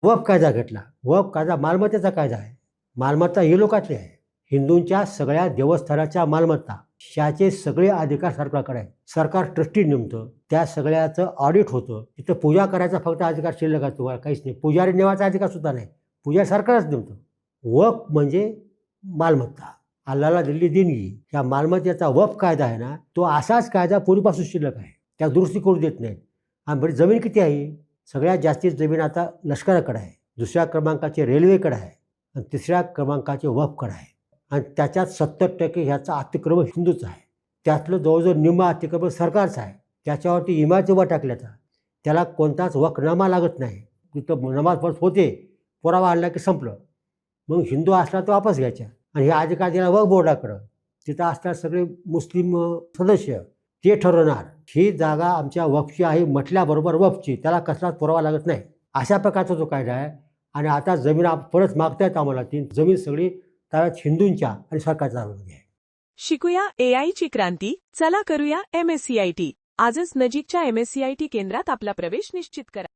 वक्फ कायदा घेतला. वक्फ कायदा मालमत्तेचा कायदा आहे. मालमत्ता ही लोकांची आहे. हिंदूंच्या सगळ्या देवस्थानाच्या मालमत्ता ह्याचे सगळे अधिकार सरकारकडे आहे. सरकार ट्रस्टी नेमतं, त्या सगळ्याचं ऑडिट होतं. तिथं पूजा करायचा फक्त अधिकार शिल्लक आहे, तुम्हाला काहीच नाही. पुजारी नेवायचा अधिकार सुद्धा नाही. पूजा सरकारच नेमतं. वक्फ म्हणजे मालमत्ता, अल्लाला दिलेली देणगी. या मालमत्तेचा वक्फ कायदा आहे ना, तो असाच कायदा पूर्वीपासून शिल्लक आहे. त्या दुरुस्ती करू देत नाहीत. आणि बरी जमीन किती आहे? सगळ्यात जास्तीत जमीन आता लष्कराकडे आहे, दुसऱ्या क्रमांकाचे रेल्वेकडे आहे आणि तिसऱ्या क्रमांकाचे वक्फकडे आहे. आणि त्याच्यात 70% ह्याचा अतिक्रमण हिंदूचं आहे. त्यातलं जवळजवळ निम्मा अतिक्रमण सरकारचं आहे. त्याच्यावरती इमारती उभा टाकल्याचा, त्याला कोणताच वक्फनामा लागत नाही. तिथं नमाज पढत होते, पुरावा आणला की संपलं. मग हिंदू असला तर वापस घ्यायच्या. आणि हे अधिकार दिला वक्फ बोर्डाकडं. तिथं असतात सगळे मुस्लिम सदस्य, ते ठरवणार ही जागा आमच्या वक्फची आहे म्हटल्याबरोबर वक्फची, त्याला कसलाच पुरावा लागत नाही. अशा प्रकारचा जो कायदा आहे. आणि आता जमीन परत मागतायत आम्हाला, ती जमीन सगळी त्यावेळेस हिंदूंच्या आणि सरकारच्या ताब्यामध्ये आहे. शिकूया AI ची क्रांती. चला करूया MSCIT. आजच नजीकच्या MSCIT केंद्रात आपला प्रवेश निश्चित करा.